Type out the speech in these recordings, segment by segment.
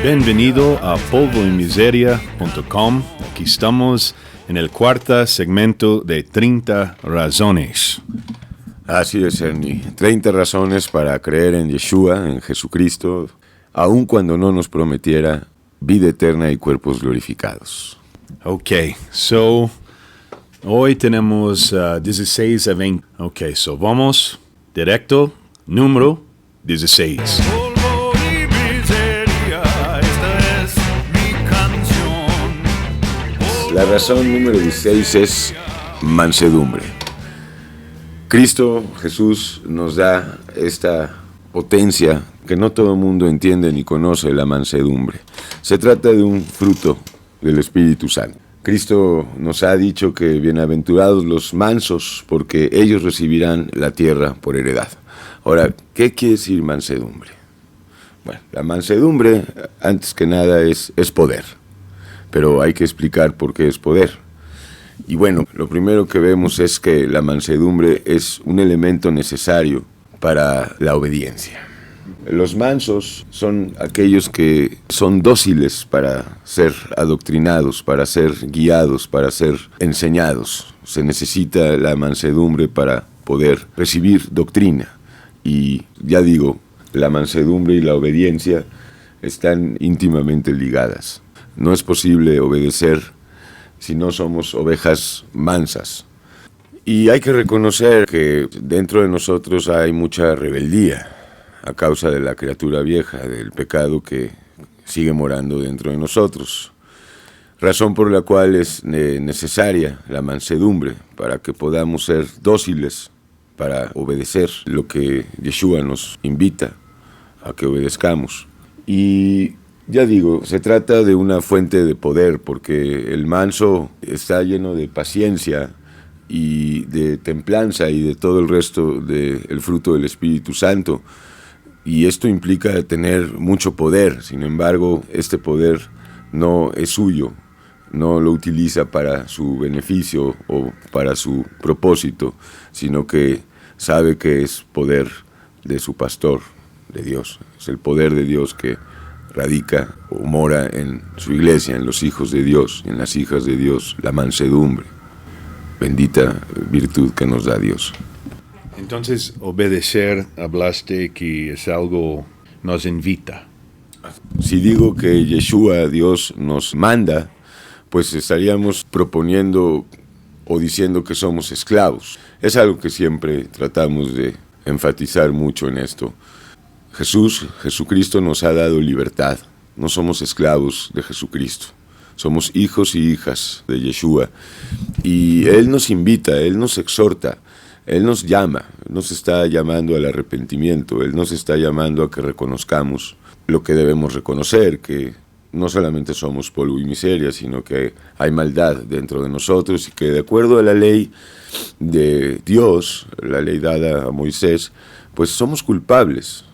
Bienvenido a polvoymiseria.com. Aquí estamos en el cuarto segmento de 30 razones. Así es, Ernie. 30 razones para creer en Yeshua, en Jesucristo, aun cuando no nos prometiera vida eterna y cuerpos glorificados. Ok, so hoy tenemos 16 a 20. Ok, so vamos directo, número 16. Polvo y miseria, esta es mi canción. La razón número 16 es mansedumbre. Cristo Jesús nos da esta potencia que no todo el mundo entiende ni conoce, la mansedumbre. Se trata de un fruto del Espíritu Santo. Cristo nos ha dicho que bienaventurados los mansos, porque ellos recibirán la tierra por heredad. Ahora, ¿qué quiere decir mansedumbre? Bueno, la mansedumbre, antes que nada, es poder. Pero hay que explicar por qué es poder. Y bueno, lo primero que vemos es que la mansedumbre es un elemento necesario para la obediencia. Los mansos son aquellos que son dóciles para ser adoctrinados, para ser guiados, para ser enseñados. Se necesita la mansedumbre para poder recibir doctrina. Y ya digo, la mansedumbre y la obediencia están íntimamente ligadas. No es posible obedecer si no somos ovejas mansas. Y hay que reconocer que dentro de nosotros hay mucha rebeldía a causa de la criatura vieja, del pecado que sigue morando dentro de nosotros. Razón por la cual es necesaria la mansedumbre para que podamos ser dóciles para obedecer lo que Yeshua nos invita a que obedezcamos. Y ya digo, se trata de una fuente de poder, porque el manso está lleno de paciencia y de templanza y de todo el resto del fruto del Espíritu Santo. Y esto implica tener mucho poder. Sin embargo, este poder no es suyo, no lo utiliza para su beneficio o para su propósito, sino que sabe que es poder de su pastor, de Dios. Es el poder de Dios que radica o mora en su iglesia, en los hijos de Dios, en las hijas de Dios, la mansedumbre. Bendita virtud que nos da Dios. Entonces, obedecer, hablaste que es algo nos invita. Si digo que Yeshua, Dios, nos manda, pues estaríamos proponiendo o diciendo que somos esclavos. Es algo que siempre tratamos de enfatizar mucho en esto. Jesucristo nos ha dado libertad. No somos esclavos de Jesucristo. Somos hijos y hijas de Yeshua. Y Él nos invita, Él nos exhorta, Él nos llama, nos está llamando al arrepentimiento, Él nos está llamando a que reconozcamos lo que debemos reconocer, que no solamente somos polvo y miseria, sino que hay maldad dentro de nosotros y que de acuerdo a la ley de Dios, la ley dada a Moisés, pues somos culpables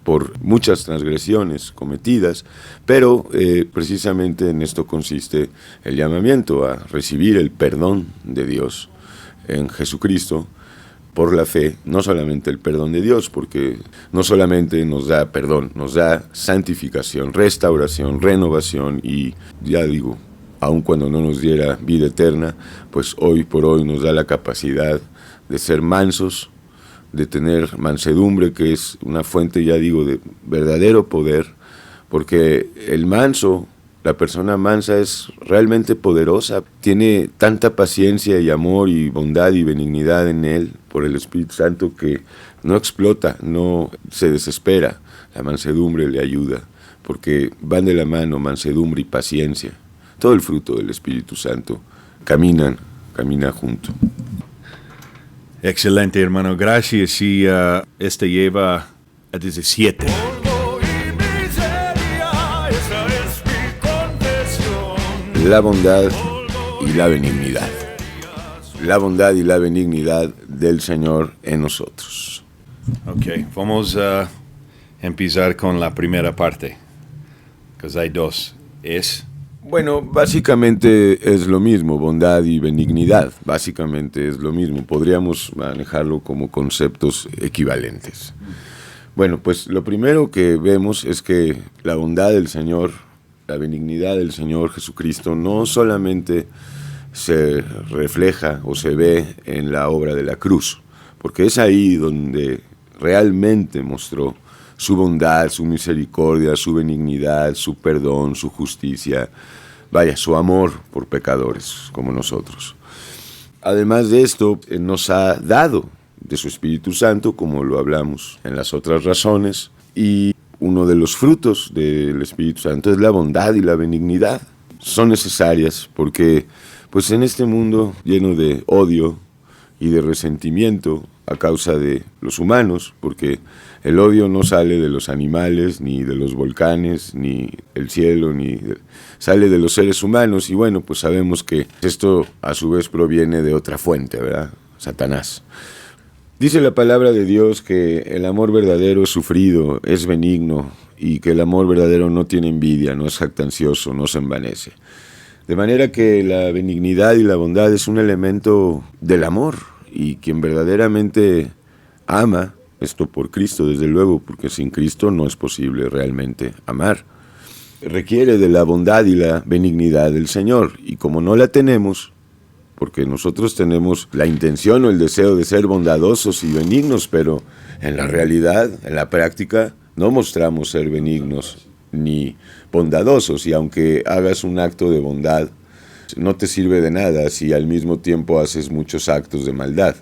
por muchas transgresiones cometidas, pero precisamente en esto consiste el llamamiento a recibir el perdón de Dios en Jesucristo por la fe, no solamente el perdón de Dios, porque no solamente nos da perdón, nos da santificación, restauración, renovación y ya digo, aun cuando no nos diera vida eterna, pues hoy por hoy nos da la capacidad de ser mansos, de tener mansedumbre, que es una fuente, ya digo, de verdadero poder, porque el manso, la persona mansa es realmente poderosa, tiene tanta paciencia y amor y bondad y benignidad en él por el Espíritu Santo que no explota, no se desespera. La mansedumbre le ayuda, porque van de la mano mansedumbre y paciencia. Todo el fruto del Espíritu Santo camina junto. Excelente, hermano. Gracias. Y este lleva a 17. Polvo y miseria, esa es mi confesión. La bondad y la benignidad. La bondad y la benignidad del Señor en nosotros. Ok, vamos a empezar con la primera parte, porque hay dos. Bueno, básicamente es lo mismo, bondad y benignidad, básicamente es lo mismo. Podríamos manejarlo como conceptos equivalentes. Bueno, pues lo primero que vemos es que la bondad del Señor, la benignidad del Señor Jesucristo no solamente se refleja o se ve en la obra de la cruz, porque es ahí donde realmente mostró su bondad, su misericordia, su benignidad, su perdón, su justicia, vaya, su amor por pecadores como nosotros. Además de esto, nos ha dado de su Espíritu Santo, como lo hablamos en las otras razones, y uno de los frutos del Espíritu Santo es la bondad y la benignidad. Son necesarias porque, pues en este mundo lleno de odio y de resentimiento a causa de los humanos, porque el odio no sale de los animales, ni de los volcanes, ni del cielo, sale de los seres humanos, y bueno, pues sabemos que esto a su vez proviene de otra fuente, ¿verdad? Satanás. Dice la palabra de Dios que el amor verdadero es sufrido, es benigno, y que el amor verdadero no tiene envidia, no es jactancioso, no se envanece. De manera que la benignidad y la bondad es un elemento del amor, y quien verdaderamente ama, esto por Cristo desde luego, porque sin Cristo no es posible realmente amar, requiere de la bondad y la benignidad del Señor, y como no la tenemos, porque nosotros tenemos la intención o el deseo de ser bondadosos y benignos, pero en la realidad, en la práctica, no mostramos ser benignos ni bondadosos, y aunque hagas un acto de bondad, no te sirve de nada si al mismo tiempo haces muchos actos de maldad,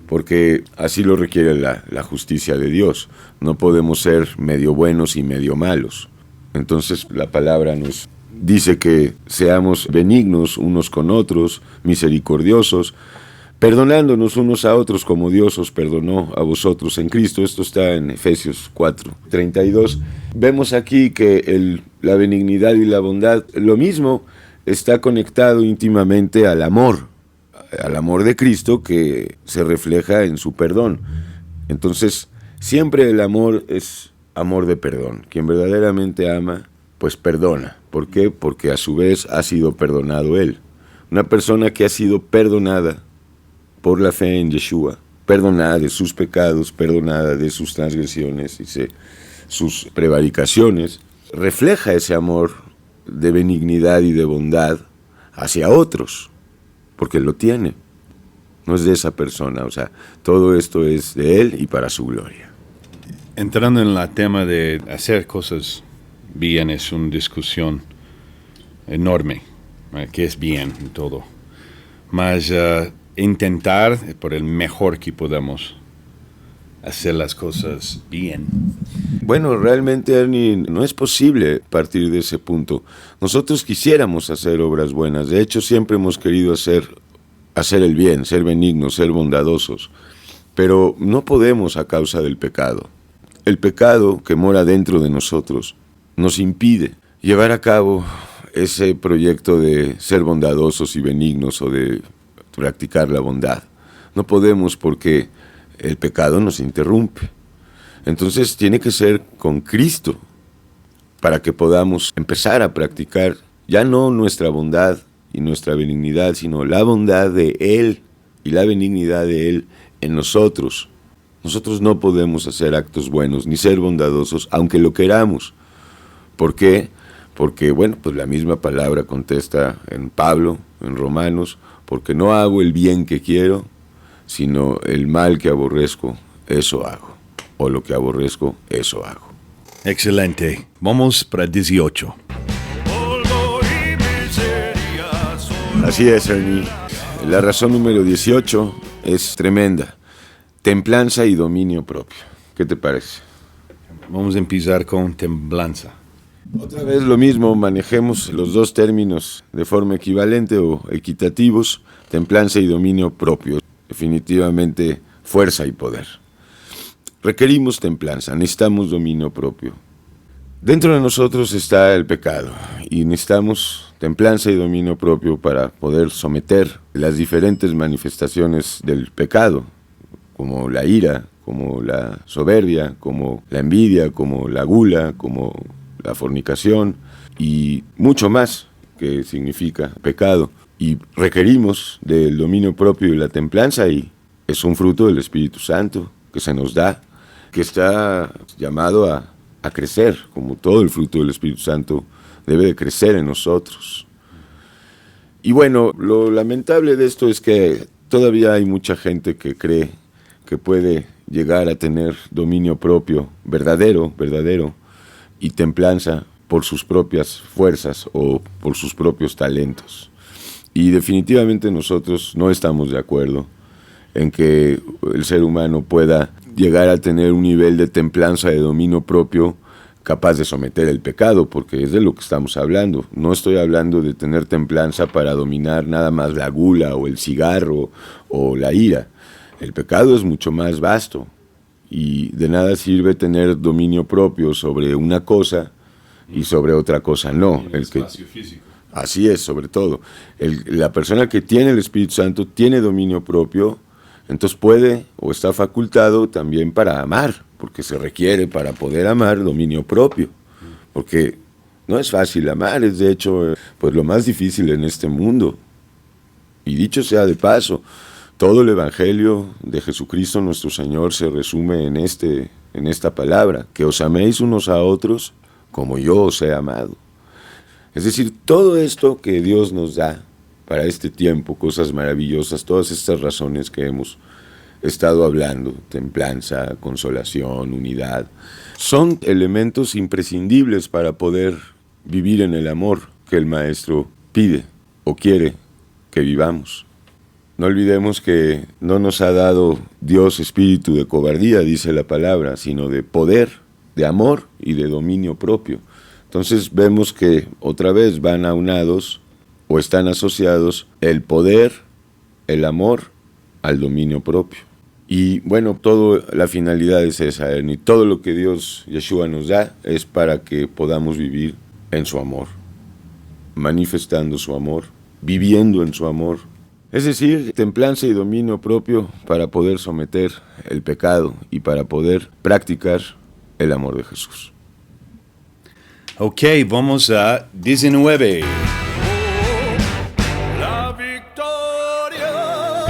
porque así lo requiere la justicia de Dios. No podemos ser medio buenos y medio malos. Entonces la palabra nos dice que seamos benignos unos con otros, misericordiosos, perdonándonos unos a otros como Dios os perdonó a vosotros en Cristo. Esto está en Efesios 4:32. Vemos aquí que la benignidad y la bondad, lo mismo, está conectado íntimamente al amor de Cristo, que se refleja en su perdón. Entonces, siempre el amor es amor de perdón. Quien verdaderamente ama, pues perdona. ¿Por qué? Porque a su vez ha sido perdonado él. Una persona que ha sido perdonada por la fe en Yeshua, perdonada de sus pecados, perdonada de sus transgresiones y sus prevaricaciones, refleja ese amor de benignidad y de bondad hacia otros, porque lo tiene. No es de esa persona, o sea, todo esto es de él y para su gloria. Entrando en el tema de hacer cosas bien, es una discusión enorme, que es bien y todo. Mas intentar por el mejor que podamos hacer las cosas bien. Bueno, realmente, Ernie, no es posible partir de ese punto. Nosotros quisiéramos hacer obras buenas. De hecho, siempre hemos querido hacer el bien, ser benignos, ser bondadosos. Pero no podemos a causa del pecado. El pecado que mora dentro de nosotros nos impide llevar a cabo ese proyecto de ser bondadosos y benignos o de practicar la bondad. No podemos porque el pecado nos interrumpe. Entonces tiene que ser con Cristo para que podamos empezar a practicar ya no nuestra bondad y nuestra benignidad, sino la bondad de Él y la benignidad de Él en nosotros. Nosotros no podemos hacer actos buenos ni ser bondadosos, aunque lo queramos. ¿Por qué? Porque, bueno, pues la misma palabra contesta en Pablo, en Romanos, porque no hago el bien que quiero, sino el mal que aborrezco, eso hago. O lo que aborrezco, eso hago. Excelente. Vamos para 18. Polvo y miseria son. Así es, Ernie. La razón número 18 es tremenda. Templanza y dominio propio. ¿Qué te parece? Vamos a empezar con templanza. Otra vez lo mismo, manejemos los dos términos de forma equivalente o equitativos, templanza y dominio propio. Definitivamente fuerza y poder. Requerimos templanza, necesitamos dominio propio. Dentro de nosotros está el pecado y necesitamos templanza y dominio propio para poder someter las diferentes manifestaciones del pecado, como la ira, como la soberbia, como la envidia, como la gula, como la fornicación y mucho más que significa pecado. Y requerimos del dominio propio y la templanza, y es un fruto del Espíritu Santo que se nos da, que está llamado a crecer, como todo el fruto del Espíritu Santo debe de crecer en nosotros. Y bueno, lo lamentable de esto es que todavía hay mucha gente que cree que puede llegar a tener dominio propio, verdadero, y templanza por sus propias fuerzas o por sus propios talentos. Y definitivamente nosotros no estamos de acuerdo en que el ser humano pueda llegar a tener un nivel de templanza, de dominio propio, capaz de someter el pecado, porque es de lo que estamos hablando. No estoy hablando de tener templanza para dominar nada más la gula o el cigarro o la ira. El pecado es mucho más vasto y de nada sirve tener dominio propio sobre una cosa y sobre otra cosa no. El espacio físico. Así es, sobre todo. La persona que tiene el Espíritu Santo tiene dominio propio, entonces puede o está facultado también para amar, porque se requiere para poder amar dominio propio, porque no es fácil amar, es de hecho pues lo más difícil en este mundo. Y dicho sea de paso, todo el Evangelio de Jesucristo nuestro Señor se resume en esta palabra, que os améis unos a otros como yo os he amado. Es decir, todo esto que Dios nos da para este tiempo, cosas maravillosas, todas estas razones que hemos estado hablando, templanza, consolación, unidad, son elementos imprescindibles para poder vivir en el amor que el Maestro pide o quiere que vivamos. No olvidemos que no nos ha dado Dios espíritu de cobardía, dice la palabra, sino de poder, de amor y de dominio propio. Entonces vemos que otra vez van aunados o están asociados el poder, el amor, al dominio propio. Y bueno, la finalidad es esa, y todo lo que Dios, Yeshua, nos da es para que podamos vivir en su amor, manifestando su amor, viviendo en su amor. Es decir, templanza y dominio propio para poder someter el pecado y para poder practicar el amor de Jesús. Ok, vamos a 19. La victoria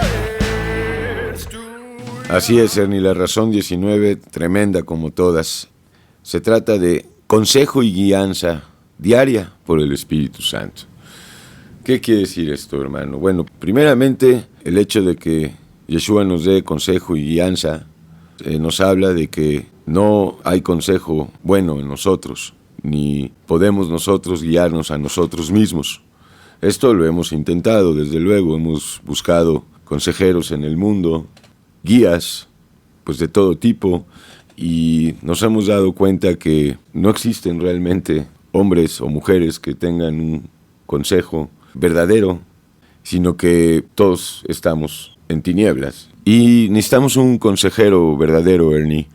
es tuya. Así es, Ernie, la razón 19, tremenda como todas. Se trata de consejo y guianza diaria por el Espíritu Santo. ¿Qué quiere decir esto, hermano? Bueno, primeramente, el hecho de que Yeshua nos dé consejo y guianza nos habla de que no hay consejo bueno en nosotros, ni podemos nosotros guiarnos a nosotros mismos. Esto lo hemos intentado, desde luego, hemos buscado consejeros en el mundo, guías, pues de todo tipo, y nos hemos dado cuenta que no existen realmente hombres o mujeres que tengan un consejo verdadero, sino que todos estamos en tinieblas. Y necesitamos un consejero verdadero, Ernie,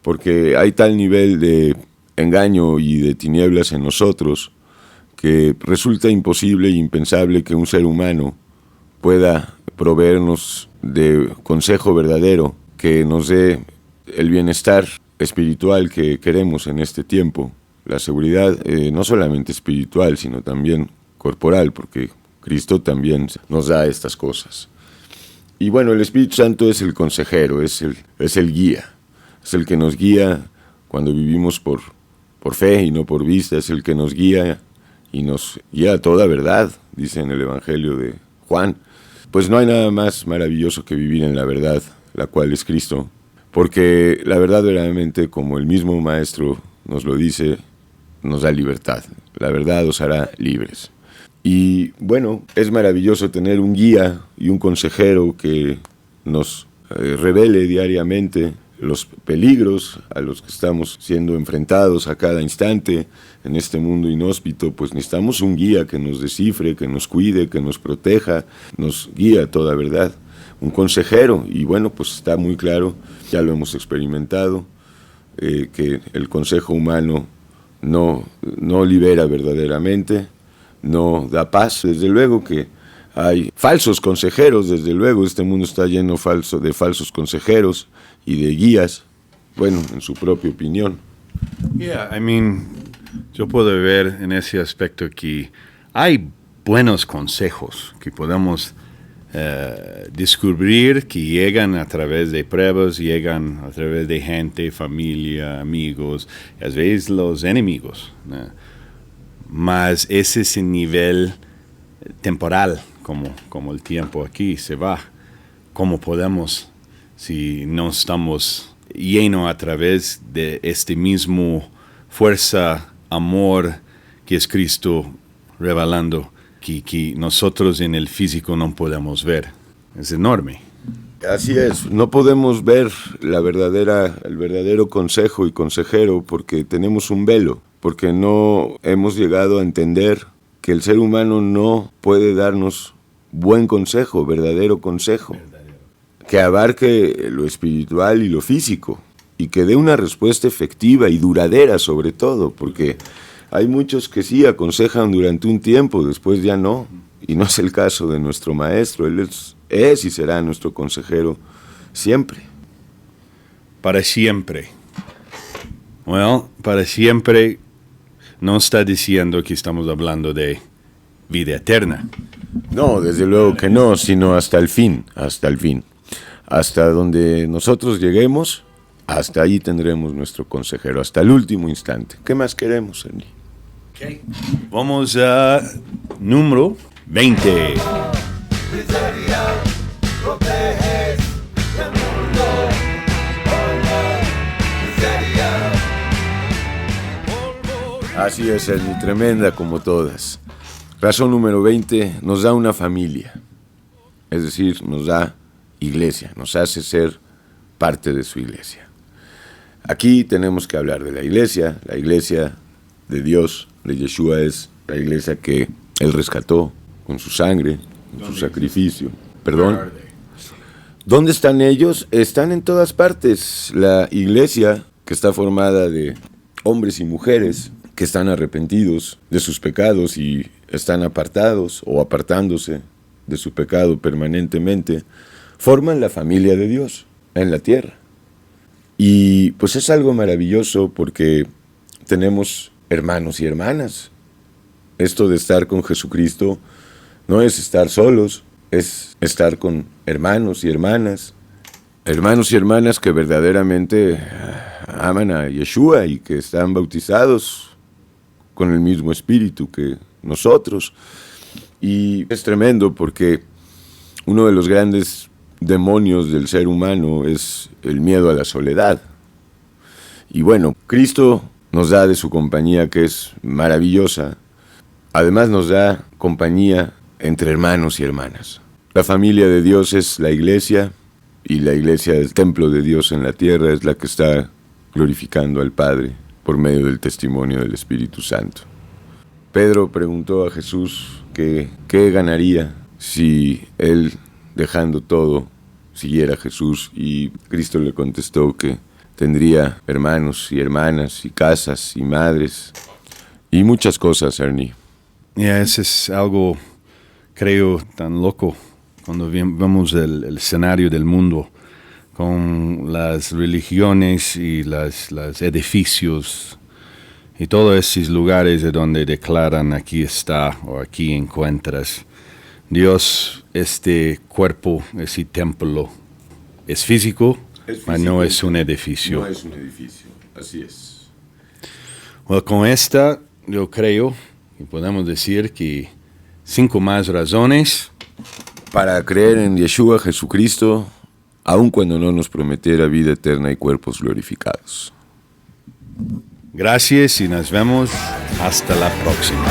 porque hay tal nivel de engaño y de tinieblas en nosotros que resulta imposible e impensable que un ser humano pueda proveernos de consejo verdadero que nos dé el bienestar espiritual que queremos en este tiempo, la seguridad no solamente espiritual, sino también corporal, porque Cristo también nos da estas cosas. Y bueno, el Espíritu Santo es el consejero, es el guía, es el que nos guía cuando vivimos por fe y no por vista, es el que nos guía y nos guía a toda verdad, dice en el Evangelio de Juan. Pues no hay nada más maravilloso que vivir en la verdad, la cual es Cristo, porque la verdad verdaderamente, como el mismo Maestro nos lo dice, nos da libertad. La verdad os hará libres. Y bueno, es maravilloso tener un guía y un consejero que nos revele diariamente los peligros a los que estamos siendo enfrentados a cada instante en este mundo inhóspito. Pues necesitamos un guía que nos descifre, que nos cuide, que nos proteja, nos guíe a toda verdad. Un consejero, y bueno, pues está muy claro, ya lo hemos experimentado, que el consejo humano no libera verdaderamente, no da paz. Desde luego que hay falsos consejeros, desde luego, este mundo está lleno de falsos consejeros y de guías, bueno, en su propia opinión. Yeah, yo puedo ver en ese aspecto que hay buenos consejos que podemos descubrir que llegan a través de pruebas, llegan a través de gente, familia, amigos, a veces los enemigos, ¿no? Mas ese es el nivel temporal, como el tiempo aquí se va. ¿Cómo podemos, si no estamos llenos a través de este mismo fuerza, amor que es Cristo revelando, que nosotros en el físico no podemos ver? Es enorme. Así es, no podemos ver el verdadero consejo y consejero porque tenemos un velo, porque no hemos llegado a entender que el ser humano no puede darnos buen consejo, verdadero consejo, que abarque lo espiritual y lo físico, y que dé una respuesta efectiva y duradera sobre todo, porque hay muchos que sí aconsejan durante un tiempo, después ya no, y no es el caso de nuestro maestro. Él es y será nuestro consejero siempre. Para siempre. Bueno, para siempre no está diciendo que estamos hablando de vida eterna. No, desde luego que no, sino hasta el fin, hasta el fin. Hasta donde nosotros lleguemos, hasta ahí tendremos nuestro consejero, hasta el último instante. ¿Qué más queremos, Ernie? Okay. Vamos a número 20. Así es, Ernie, tremenda como todas. Razón número 20, nos da una familia. Es decir, nos da iglesia, nos hace ser parte de su iglesia. Aquí tenemos que hablar de la iglesia de Dios, de Yeshua, es la iglesia que Él rescató con su sangre, con su sacrificio. Perdón. ¿Dónde están ellos? Están en todas partes. La iglesia, que está formada de hombres y mujeres que están arrepentidos de sus pecados y están apartados o apartándose de su pecado permanentemente, forman la familia de Dios en la tierra. Y pues es algo maravilloso porque tenemos hermanos y hermanas. Esto de estar con Jesucristo no es estar solos, es estar con hermanos y hermanas que verdaderamente aman a Yeshua y que están bautizados con el mismo espíritu que nosotros. Y es tremendo porque uno de los grandes demonios del ser humano es el miedo a la soledad. Y bueno, Cristo nos da de su compañía, que es maravillosa. Además nos da compañía entre hermanos y hermanas. La familia de Dios es la iglesia, y la iglesia, el templo de Dios en la tierra, es la que está glorificando al Padre por medio del testimonio del Espíritu Santo. Pedro preguntó a Jesús que qué ganaría si él, dejando todo, siguiera a Jesús, y Cristo le contestó que tendría hermanos y hermanas y casas y madres y muchas cosas, Ernie. Eso es algo, creo, tan loco cuando vemos el escenario del mundo con las religiones y los edificios y todos esos lugares de donde declaran aquí está o aquí encuentras. Dios, este cuerpo, ese templo, es físico, pero no es un edificio. No es un edificio, así es. Bueno, con esta yo creo que podemos decir que 5 más razones para creer en Yeshua Jesucristo, aun cuando no nos prometiera vida eterna y cuerpos glorificados. Gracias y nos vemos hasta la próxima.